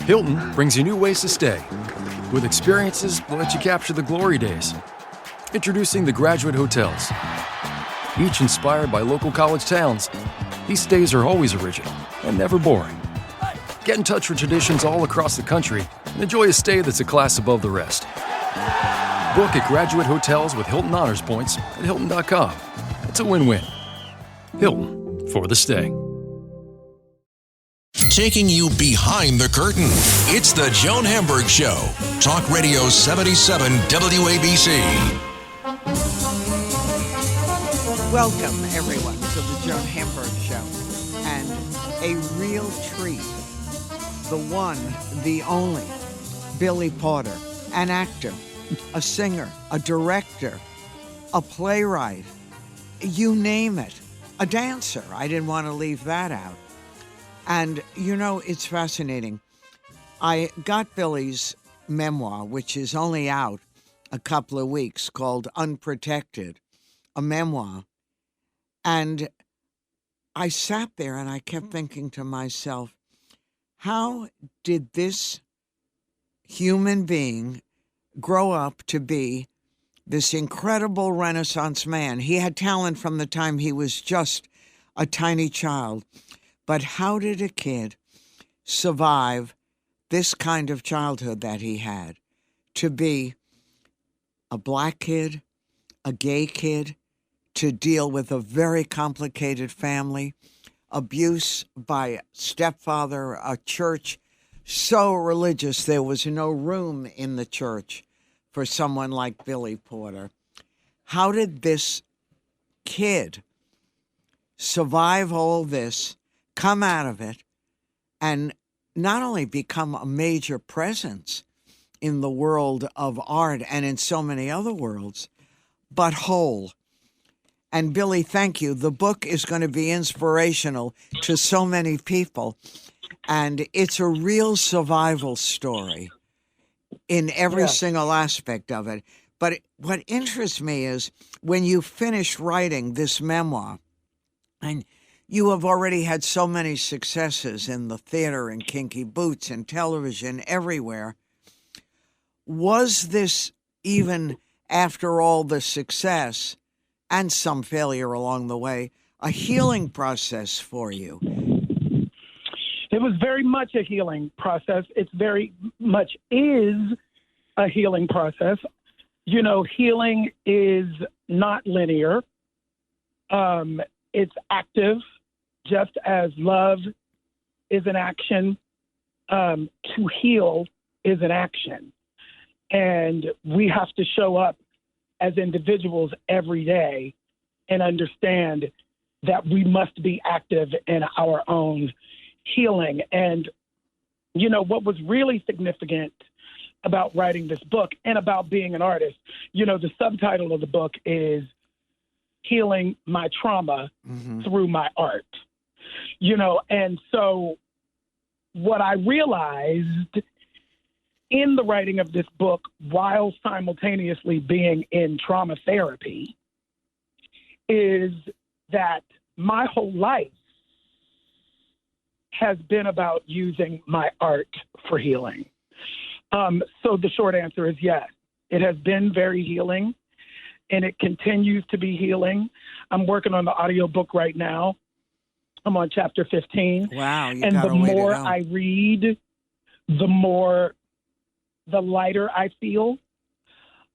Hilton brings you new ways to stay, with experiences that let you capture the glory days. Introducing the Graduate Hotels. Each inspired by local college towns, these stays are always original and never boring. Get in touch with traditions all across the country and enjoy a stay that's a class above the rest. Book at Graduate Hotels with Hilton Honors Points at Hilton.com. It's a win-win. Hilton, for the stay. Taking you behind the curtain. It's the Joan Hamburg Show. Talk Radio 77 WABC. Welcome, everyone, to the Joan Hamburg Show. And a real treat. The one, the only, Billy Porter, an actor, a singer, a director, a playwright, you name it, a dancer. I didn't want to leave that out. And, you know, it's fascinating. I got Billy's memoir, which is only out a couple of weeks, called Unprotected, a memoir. And I sat there and I kept thinking to myself, how did this human being grow up to be this incredible Renaissance man? He had talent from the time he was just a tiny child. But how did a kid survive this kind of childhood that he had? To be a black kid, a gay kid, to deal with a very complicated family, abuse by stepfather, a church so religious there was no room in the church for someone like Billy Porter. How did this kid survive all this, come out of it, and not only become a major presence in the world of art and in so many other worlds, but whole? And Billy, thank you. The book is going to be inspirational to so many people, and it's a real survival story in every single aspect of it. But what interests me is when you finish writing this memoir, and you have already had so many successes in the theater and Kinky Boots and television everywhere. Was this, even after all the success and some failure along the way, a healing process for you? It was very much a healing process. It very much is a healing process. You know, healing is not linear. It's active. Just as love is an action, to heal is an action. And we have to show up as individuals every day and understand that we must be active in our own healing. And, you know, what was really significant about writing this book and about being an artist, you know, the subtitle of the book is Healing My Trauma Through My Art. You know, and so what I realized in the writing of this book, while simultaneously being in trauma therapy, is that my whole life has been about using my art for healing. So the short answer is yes. It has been very healing, and it continues to be healing. I'm working on the audiobook right now. I'm on chapter 15. Wow, and the more I read, the lighter I feel.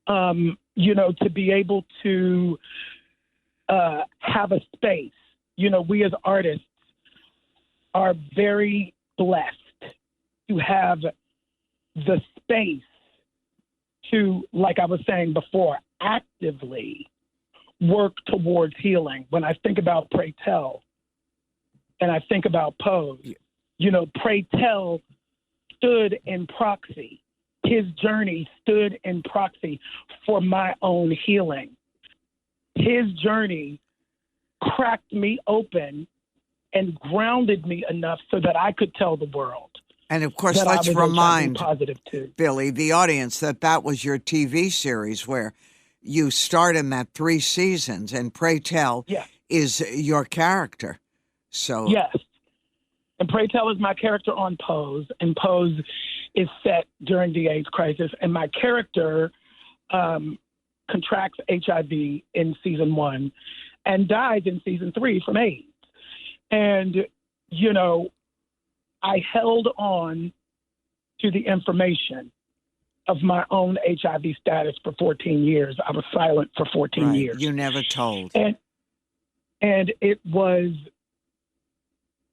You know, to be able to have a space. You know, we as artists are very blessed to have the space to, like I was saying before, actively work towards healing. When I think about Pray Tell, and I think about Pose, you know, Pray Tell stood in proxy. His journey stood in proxy for my own healing. His journey cracked me open and grounded me enough so that I could tell the world. And of course, let's remind Billy, the audience, that was your TV series where you starred in that 3 seasons, and Pray Tell is your character. So yes, And Pray Tell is my character on Pose, and Pose is set during the AIDS crisis. And my character contracts HIV in season 1 and dies in season 3 from AIDS. And, you know, I held on to the information of my own HIV status for 14 years. I was silent for 14 years. You never told. And it was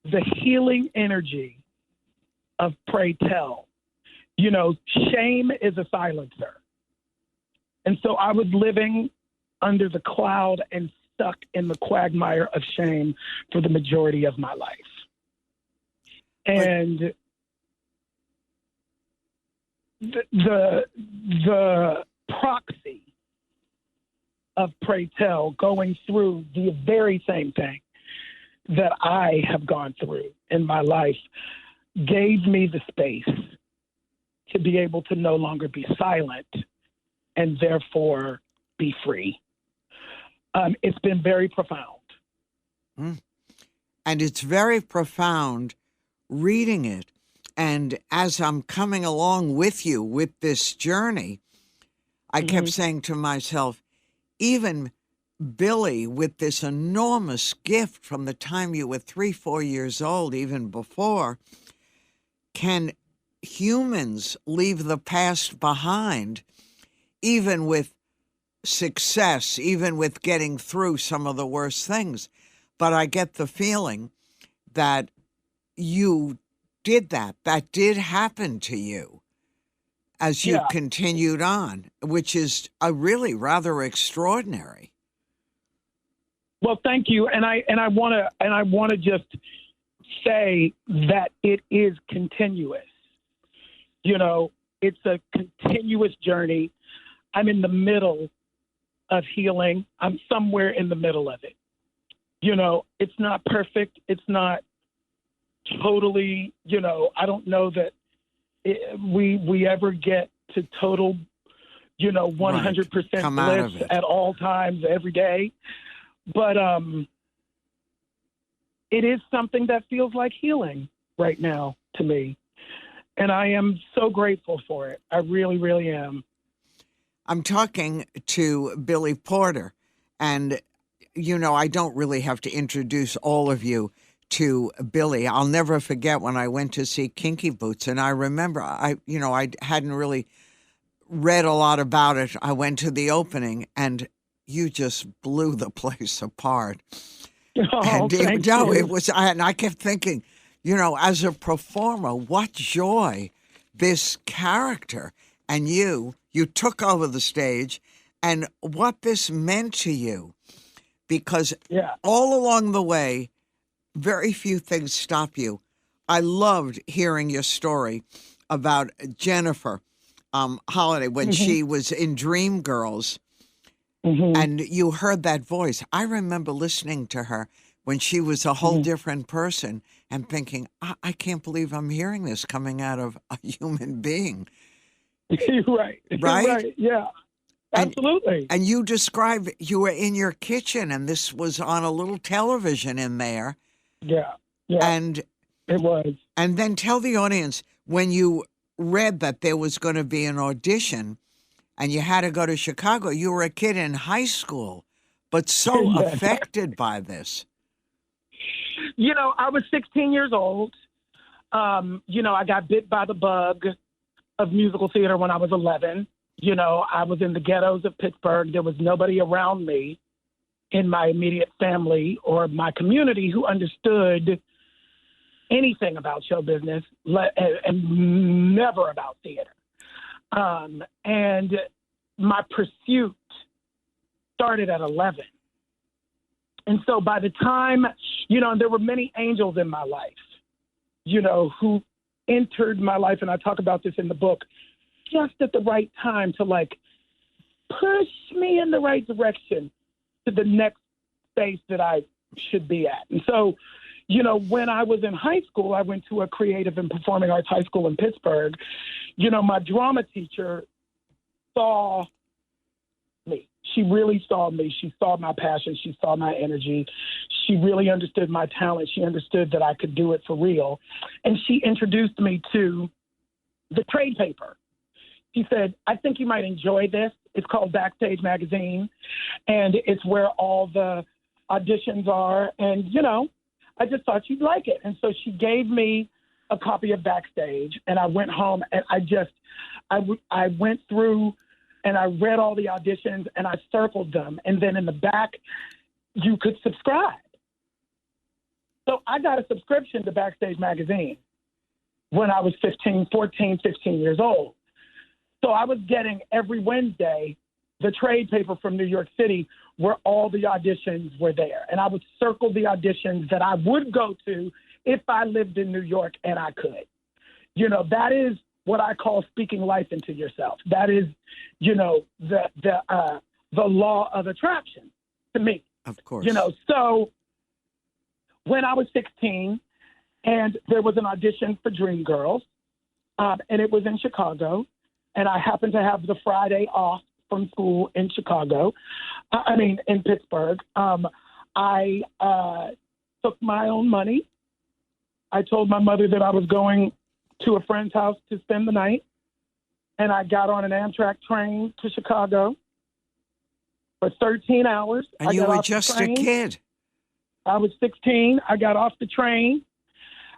the healing energy of Pray Tell. You know, shame is a silencer. And so I was living under the cloud and stuck in the quagmire of shame for the majority of my life. And the proxy of Pray Tell going through the very same thing that I have gone through in my life gave me the space to be able to no longer be silent and therefore be free. It's been very profound. And it's very profound reading it. And as I'm coming along with you with this journey, I kept saying to myself, even Billy, with this enormous gift from the time you were 3-4 years old, even before, can humans leave the past behind, even with success, even with getting through some of the worst things? But I get the feeling that you did that. That did happen to you as you continued on, which is a really rather extraordinary. Well, thank you. And I want to just say that it is continuous. You know, it's a continuous journey. I'm in the middle of healing. I'm somewhere in the middle of it. You know, it's not perfect. It's not totally, you know, I don't know that we ever get to total, you know, 100% bliss at all times, every day. But it is something that feels like healing right now to me. And I am so grateful for it. I really, really am. I'm talking to Billy Porter, and, you know, I don't really have to introduce all of you to Billy. I'll never forget when I went to see Kinky Boots, and I remember I hadn't really read a lot about it. I went to the opening, and you just blew the place apart. Oh, thank you. It was, and I kept thinking, you know, as a performer, what joy this character and you took over the stage, and what this meant to you, because all along the way, very few things stop you. I loved hearing your story about Jennifer Holiday when she was in Dreamgirls, and you heard that voice. I remember listening to her when she was a whole different person and thinking, I can't believe I'm hearing this coming out of a human being. Right. Yeah. Absolutely. And you described you were in your kitchen, and this was on a little television in there. Yeah. And it was. And then tell the audience, when you read that there was going to be an audition and you had to go to Chicago, you were a kid in high school, but so affected by this. You know, I was 16 years old. You know, I got bit by the bug of musical theater when I was 11. You know, I was in the ghettos of Pittsburgh. There was nobody around me in my immediate family or my community who understood anything about show business and never about theater. And my pursuit started at 11. And so by the time, you know, there were many angels in my life, you know, who entered my life, and I talk about this in the book, just at the right time to, like, push me in the right direction to the next space that I should be at. And so, you know, when I was in high school, I went to a creative and performing arts high school in Pittsburgh. You know, my drama teacher saw me. She really saw me. She saw my passion. She saw my energy. She really understood my talent. She understood that I could do it for real. And she introduced me to the trade paper. She said, I think you might enjoy this. It's called Backstage Magazine, and it's where all the auditions are. And, you know, I just thought you'd like it. And so she gave me a copy of Backstage, and I went home and I went through and I read all the auditions and I circled them. And then in the back, you could subscribe. So I got a subscription to Backstage Magazine when I was 14, 15 years old. So I was getting every Wednesday the trade paper from New York City where all the auditions were there. And I would circle the auditions that I would go to if I lived in New York and I could. You know, that is what I call speaking life into yourself. That is, you know, the law of attraction to me. Of course. You know, so when I was 16 and there was an audition for Dreamgirls, and it was in Chicago, and I happened to have the Friday off from school in in Pittsburgh. I took my own money. I told my mother that I was going to a friend's house to spend the night, and I got on an Amtrak train to Chicago for 13 hours. And you were just a kid. I was 16. I got off the train.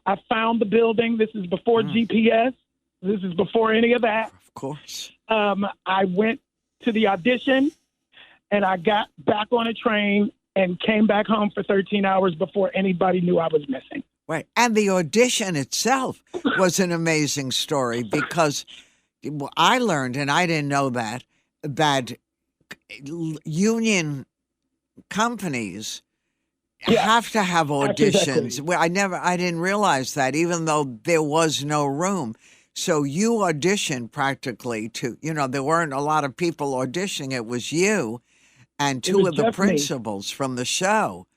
I found the building. This is before GPS. This is before any of that. Of course. I went to the audition, and I got back on a train and came back home for 13 hours before anybody knew I was missing. Right. And the audition itself was an amazing story because I learned, and I didn't know that union companies have to have auditions. Exactly. Well, I didn't realize that, even though there was no room. So you auditioned practically to, you know, there weren't a lot of people auditioning. It was you and two of the principals from the show.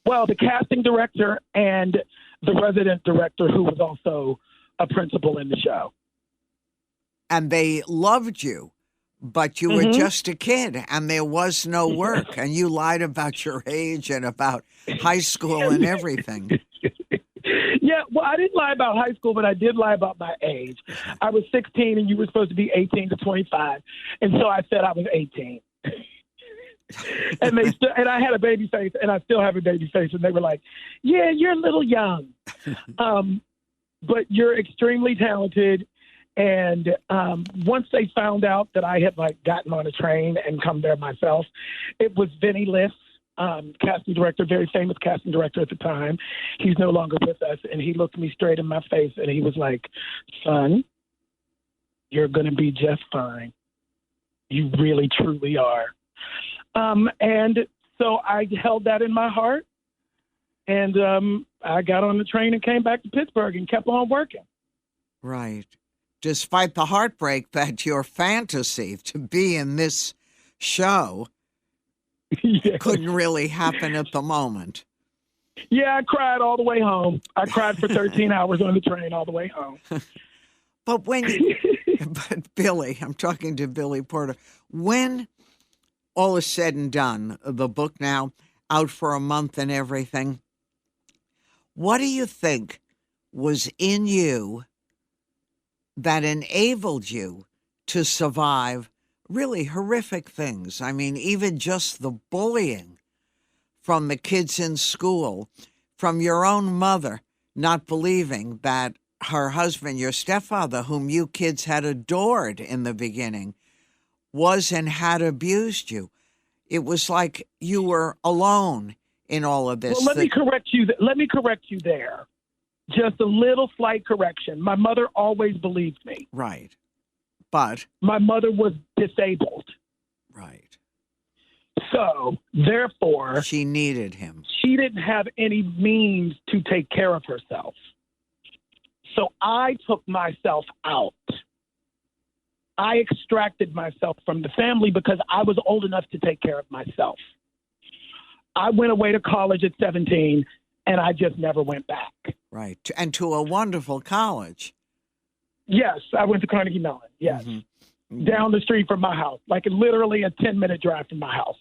Well, the casting director and the resident director, who was also a principal in the show. And they loved you, but you were just a kid and there was no work. And you lied about your age and about high school and everything. Yeah, well, I didn't lie about high school, but I did lie about my age. I was 16 and you were supposed to be 18 to 25. And so I said I was 18. And I had a baby face, and I still have a baby face, and they were like, "Yeah, you're a little young, but you're extremely talented." And once they found out that I had gotten on a train and come there myself, it was Vinny Liss, casting director, very famous casting director at the time. He's no longer with us, and he looked me straight in my face, and he was like, "Son, you're going to be just fine. You really, truly are." And so I held that in my heart, and I got on the train and came back to Pittsburgh and kept on working. Right. Despite the heartbreak that your fantasy to be in this show couldn't really happen at the moment. Yeah, I cried all the way home. I cried for 13 hours on the train all the way home. But but Billy, I'm talking to Billy Porter, when all is said and done, the book now out for a month and everything, what do you think was in you that enabled you to survive really horrific things? I mean, even just the bullying from the kids in school, from your own mother not believing that her husband, your stepfather, whom you kids had adored in the beginning, was and had abused you. It was like you were alone in all of this. Well, let me correct you. Let me correct you there. Just a little slight correction. My mother always believed me. Right. But my mother was disabled. Right. So, therefore, she needed him. She didn't have any means to take care of herself. So I took myself out. I extracted myself from the family because I was old enough to take care of myself. I went away to college at 17, and I just never went back. Right. And to a wonderful college. Yes, I went to Carnegie Mellon, yes. down the street from my house, like literally a 10-minute drive from my house.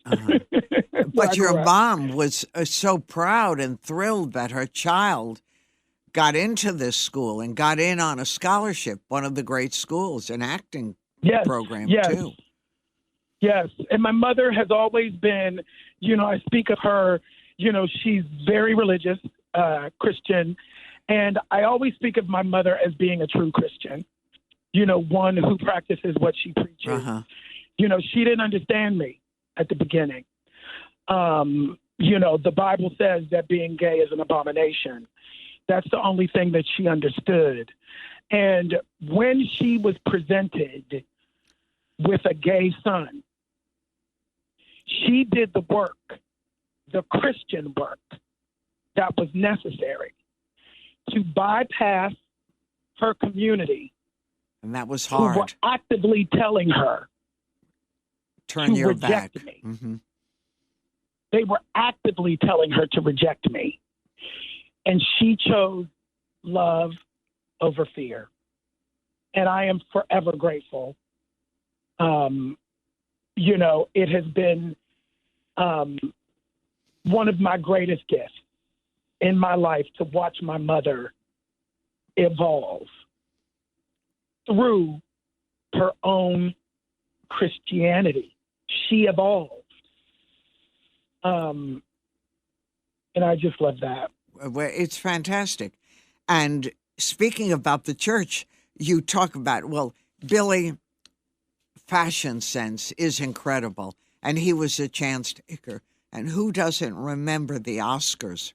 But your mom was so proud and thrilled that her child got into this school and got in on a scholarship, one of the great schools, an acting program, too. Yes. And my mother has always been, I speak of her, she's very religious, Christian. And I always speak of my mother as being a true Christian, one who practices what she preaches. Uh-huh. She didn't understand me at the beginning. The Bible says that being gay is an abomination. That's the only thing that she understood. And when she was presented with a gay son, she did the work, the Christian work that was necessary to bypass her community. And that was Who hard. were actively telling her Turn to your reject back. me. Mm-hmm. They were actively telling her to reject me. And she chose love over fear. And I am forever grateful. It has been one of my greatest gifts in my life to watch my mother evolve through her own Christianity. She evolved. And I just love that. Well, it's fantastic. And speaking about the church, you talk about, Billy, fashion sense is incredible. And he was a chance taker. And who doesn't remember the Oscars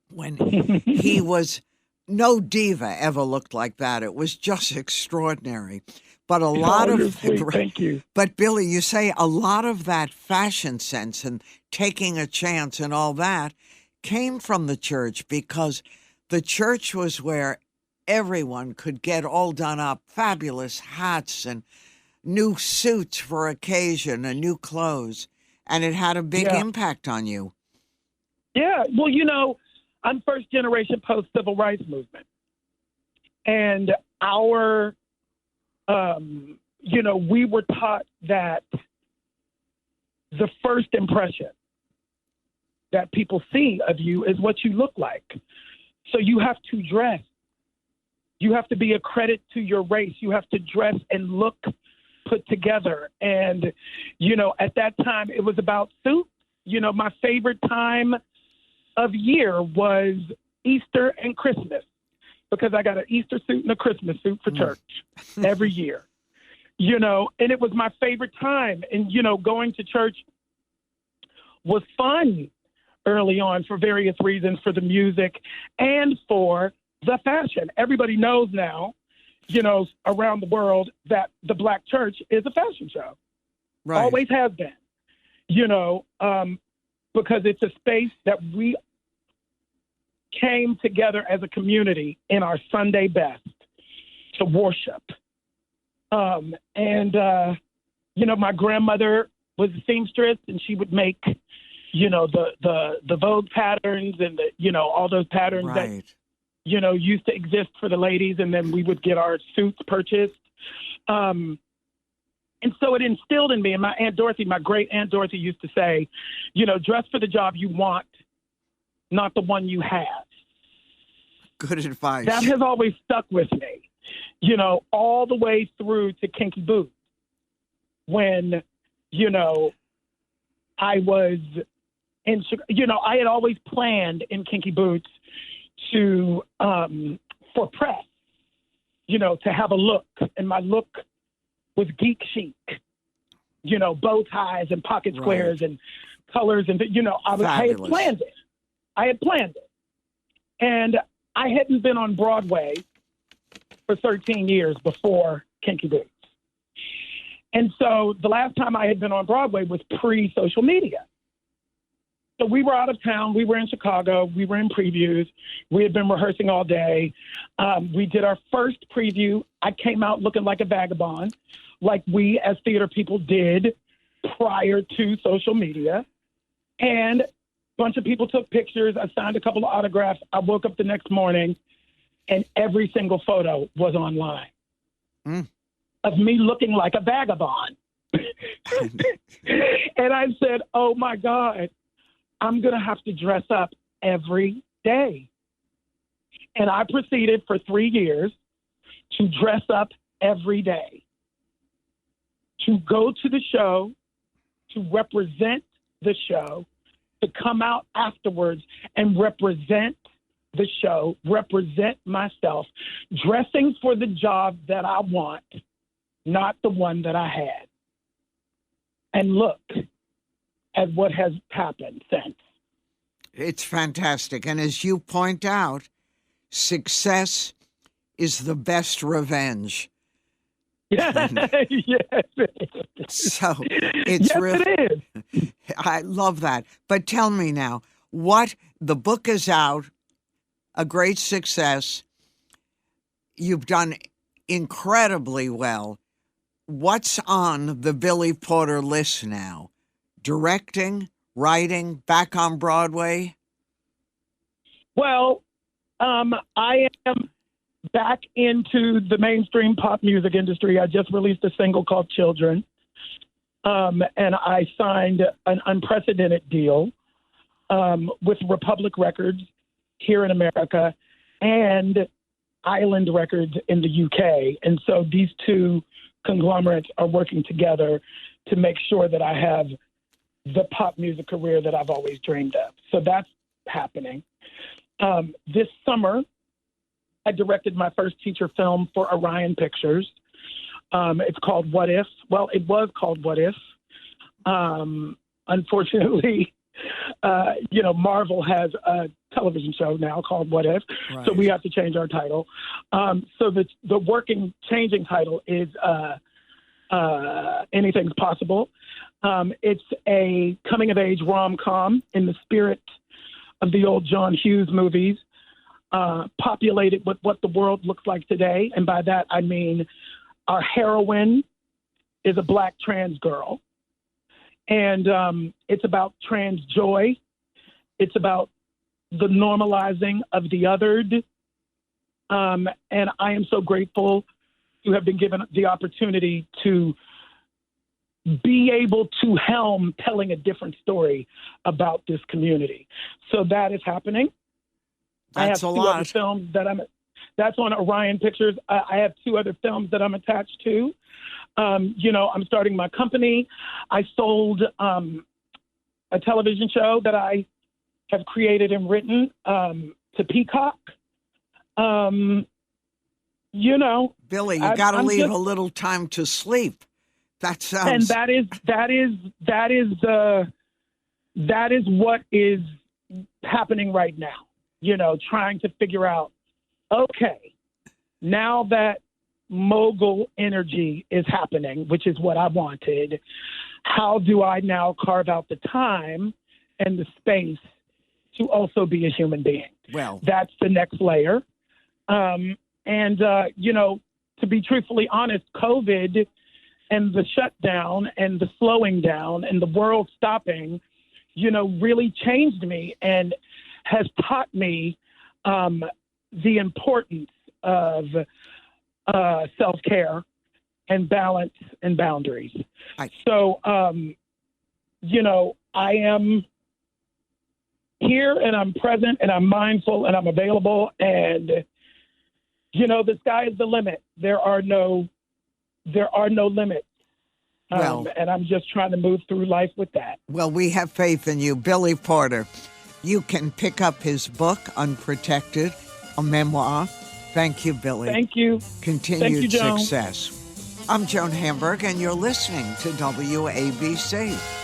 when he was, no diva ever looked like that. It was just extraordinary. But a lot of, thank you. But Billy, you say a lot of that fashion sense and taking a chance and all that came from the church, because the church was where everyone could get all done up, fabulous hats and new suits for occasion and new clothes. And it had a big impact on you. Yeah. Well, I'm first generation post-civil rights movement. And our, we were taught that the first impression that people see of you is what you look like. So you have to dress. You have to be a credit to your race. You have to dress and look put together. And, at that time it was about suits. My favorite time of year was Easter and Christmas, because I got an Easter suit and a Christmas suit for church every year, and it was my favorite time. And, going to church was fun early on for various reasons, for the music and for the fashion. Everybody knows now, around the world, that the Black church is a fashion show. Right. Always has been, because it's a space that we came together as a community in our Sunday best to worship. My grandmother was a seamstress, and she would make, the Vogue patterns and all those patterns that, used to exist for the ladies. And then we would get our suits purchased. And so it instilled in me, and my Aunt Dorothy, my great Aunt Dorothy, used to say, dress for the job you want, not the one you have. Good advice. That has always stuck with me, all the way through to Kinky Boots. When, I was in, I had always planned in Kinky Boots to, for press, to have a look. And my look was geek chic, bow ties and pocket squares and colors. And, I had planned it. And I hadn't been on Broadway for 13 years before Kinky Boots. And so the last time I had been on Broadway was pre-social media. So we were out of town. We were in Chicago. We were in previews. We had been rehearsing all day. We did our first preview. I came out looking like a vagabond, like we as theater people did prior to social media. And a bunch of people took pictures. I signed a couple of autographs. I woke up the next morning, and every single photo was online. of me looking like a vagabond. And I said, oh my God, I'm going to have to dress up every day. And I proceeded for 3 years to dress up every day, to go to the show, to represent the show, to come out afterwards and represent the show, represent myself, dressing for the job that I want, not the one that I had. And look at what has happened since. It's fantastic. And as you point out, success is the best revenge. Yes, it is. So it's yes, really, it is. I love that. But tell me now, the book is out, a great success. You've done incredibly well. What's on the Billy Porter list now? Directing, writing, back on Broadway? Well, I am back into the mainstream pop music industry. I just released a single called Children, and I signed an unprecedented deal with Republic Records here in America and Island Records in the UK. And so these two conglomerates are working together to make sure that I have the pop music career that I've always dreamed of. So that's happening. This summer, I directed my first feature film for Orion Pictures. It's called What If? Well, it was called What If. Unfortunately, Marvel has a television show now called What If, Right. so we have to change our title. So the working, changing title is Anything's Possible. It's a coming-of-age rom-com in the spirit of the old John Hughes movies, populated with what the world looks like today. And by that, I mean our heroine is a Black trans girl. And it's about trans joy. It's about the normalizing of the othered. And I am so grateful to have been given the opportunity to be able to helm telling a different story about this community. So that is happening. That's I have a two lot. other films that's on Orion Pictures. I have 2 other films that I'm attached to. I'm starting my company. I sold a television show that I have created and written to Peacock. Billy, you got to leave a little time to sleep. That sounds. And that is what is happening right now. Trying to figure out, okay, now that mogul energy is happening, which is what I wanted, how do I now carve out the time and the space to also be a human being? Well, that's the next layer. To be truthfully honest, COVID and the shutdown and the slowing down and the world stopping, really changed me and has taught me the importance of self-care and balance and boundaries. So, I am here and I'm present and I'm mindful and I'm available, and, the sky is the limit. There are no limits. And I'm just trying to move through life with that. Well, we have faith in you. Billy Porter. You can pick up his book, Unprotected, a memoir. Thank you, Billy. Thank you. Continued Joan. success. I'm Joan Hamburg, and you're listening to WABC.